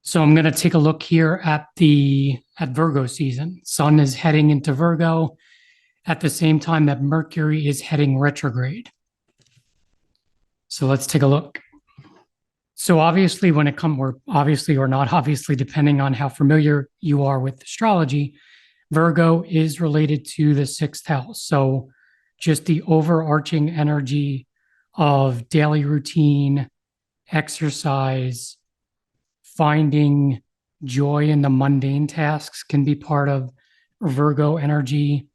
So I'm going to take a look here at Virgo season. Sun is heading into Virgo at the same time that Mercury is heading retrograde. So let's take a look. So obviously when it comes or obviously or not obviously depending on how familiar you are with astrology, Virgo is related to the sixth house. So just the overarching energy of daily routine, exercise, finding joy in the mundane tasks can be part of Virgo energy,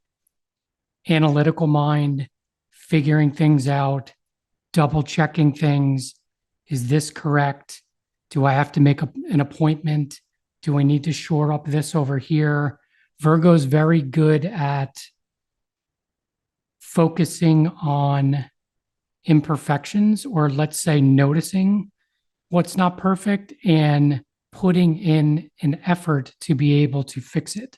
analytical mind, figuring things out, double checking things. Is this correct? Do I have to make an appointment? Do I need to shore up this over here? Virgo's very good at focusing on imperfections, or let's say noticing what's not perfect and putting in an effort to be able to fix it.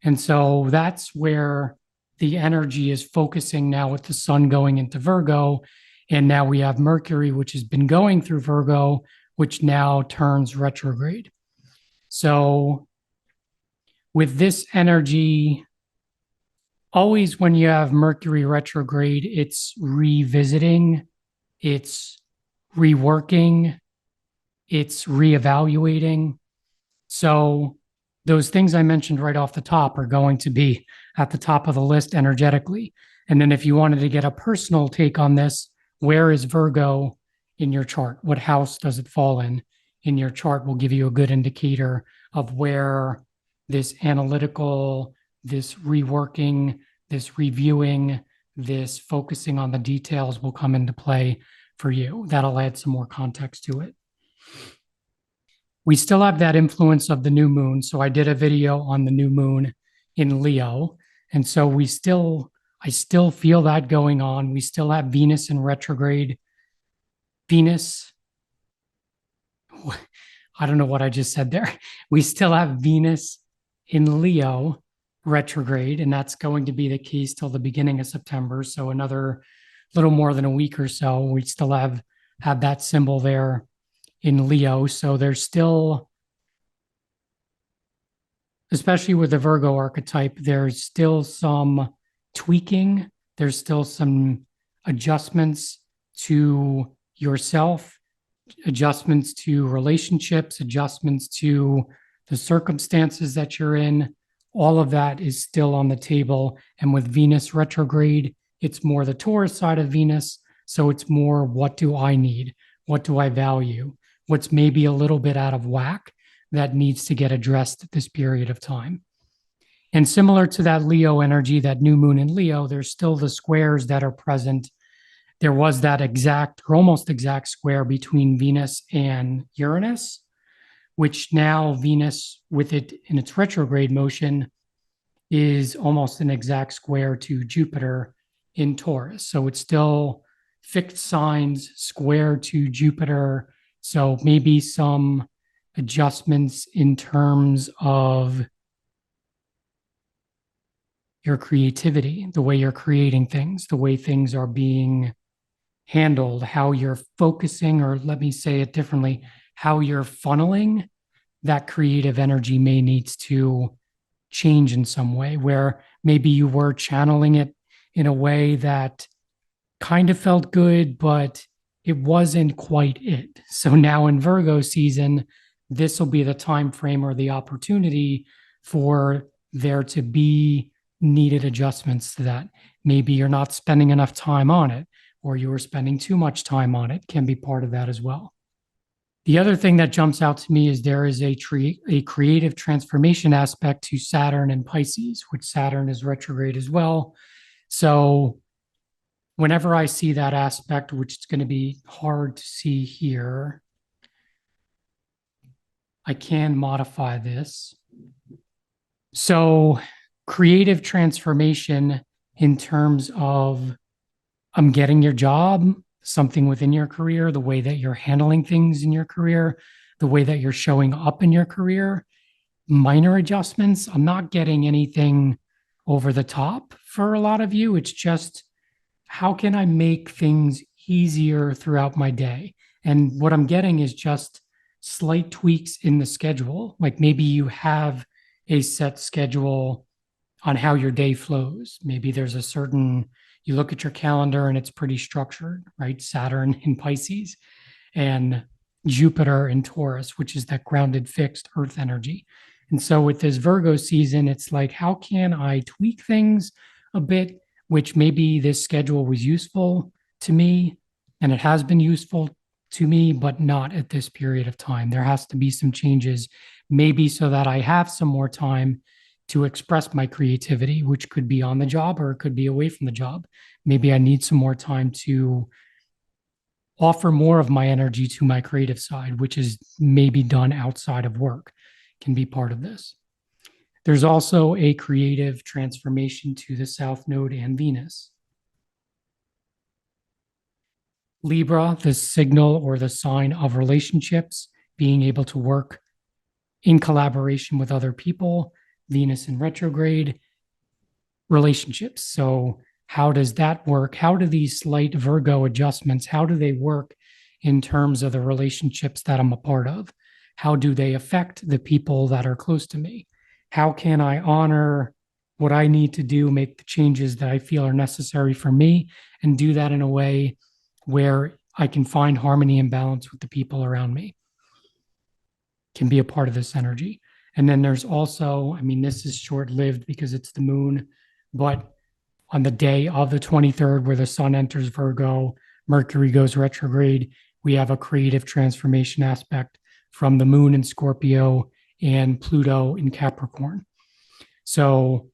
And so that's where the energy is focusing now with the sun going into Virgo. And now we have Mercury, which has been going through Virgo, which now turns retrograde. So with this energy, always when you have Mercury retrograde, it's revisiting, it's reworking, it's reevaluating. So those things I mentioned right off the top are going to be at the top of the list energetically. And then if you wanted to get a personal take on this, where is Virgo in your chart? What house does it fall in your chart will give you a good indicator of where this analytical, this reworking, this reviewing, this focusing on the details will come into play for you. That'll add some more context to it. We still have that influence of the new moon. So I did a video on the new moon in Leo. And so I still feel that going on. We still have Venus in retrograde. Venus, I don't know what I just said there. We still have Venus in Leo retrograde, and that's going to be the case till the beginning of September. So another little more than a week or so. We still have that symbol there in Leo. So there's still, especially with the Virgo archetype, there's still some tweaking, there's still some adjustments to yourself, adjustments to relationships, adjustments to the circumstances that you're in. All of that is still on the table. And with Venus retrograde, it's more the Taurus side of Venus. So it's more, what do I need? What do I value? What's maybe a little bit out of whack that needs to get addressed at this period of time. And similar to that Leo energy, that new moon in Leo, there's still the squares that are present. There was that exact or almost exact square between Venus and Uranus, which now Venus, with it in its retrograde motion, is almost an exact square to Jupiter in Taurus. So it's still fixed signs, square to Jupiter. So maybe some adjustments in terms of your creativity, the way you're creating things, the way things are being handled, how you're focusing, or let me say it differently, how you're funneling that creative energy may needs to change in some way, where maybe you were channeling it in a way that kind of felt good, but it wasn't quite it. So now in Virgo season, this will be the time frame or the opportunity for there to be needed adjustments to that. Maybe you're not spending enough time on it, or you were spending too much time on it, can be part of that as well. The other thing that jumps out to me is there is a creative transformation aspect to Saturn and Pisces, which Saturn is retrograde as well. So whenever I see that aspect, which is going to be hard to see here, I can modify this. So creative transformation in terms of getting your job, something within your career, the way that you're handling things in your career, the way that you're showing up in your career, minor adjustments. I'm not getting anything over the top for a lot of you. It's just, how can I make things easier throughout my day? And what I'm getting is just slight tweaks in the schedule. Like maybe you have a set schedule on how your day flows. Maybe there's a certain, you look at your calendar and it's pretty structured, right? Saturn in Pisces and Jupiter in Taurus, which is that grounded, fixed earth energy. And so with this Virgo season, it's like, how can I tweak things a bit, which maybe this schedule was useful to me and it has been useful to me, but not at this period of time. There has to be some changes, maybe so that I have some more time to express my creativity, which could be on the job or it could be away from the job. Maybe I need some more time to offer more of my energy to my creative side, which is maybe done outside of work, can be part of this. There's also a creative transformation to the South Node and Venus. Libra, the signal or the sign of relationships, being able to work in collaboration with other people. Venus in retrograde, relationships. So how does that work? How do these slight Virgo adjustments, how do they work in terms of the relationships that I'm a part of? How do they affect the people that are close to me? How can I honor what I need to do, make the changes that I feel are necessary for me, and do that in a way where I can find harmony and balance with the people around me? Can be a part of this energy. And then there's also, I mean, this is short lived because it's the moon, but on the day of the 23rd, where the sun enters Virgo, Mercury goes retrograde, we have a creative transformation aspect from the moon in Scorpio and Pluto in Capricorn. So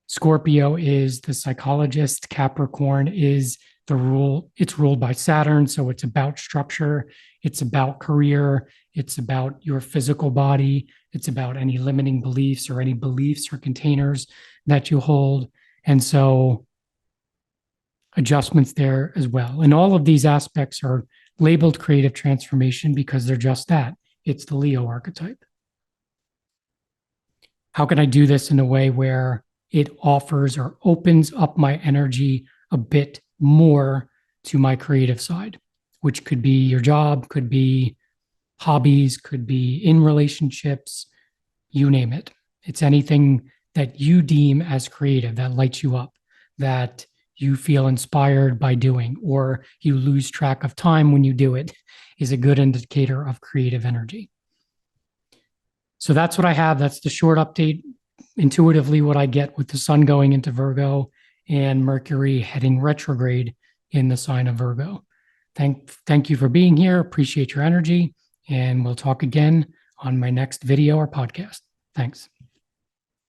Scorpio is the psychologist, Capricorn is the rule, it's ruled by Saturn. So it's about structure, it's about career, it's about your physical body, it's about any limiting beliefs or any beliefs or containers that you hold. And so adjustments there as well. And all of these aspects are labeled creative transformation because they're just that. It's the Leo archetype. How can I do this in a way where it offers or opens up my energy a bit more to my creative side, which could be your job, could be hobbies, could be in relationships, you name it. It's anything that you deem as creative that lights you up, that you feel inspired by doing, or you lose track of time when you do it, is a good indicator of creative energy. So that's what I have. That's the short update. Intuitively, what I get with the sun going into Virgo and Mercury heading retrograde in the sign of Virgo. Thank you for being here. Appreciate your energy. And we'll talk again on my next video or podcast. Thanks.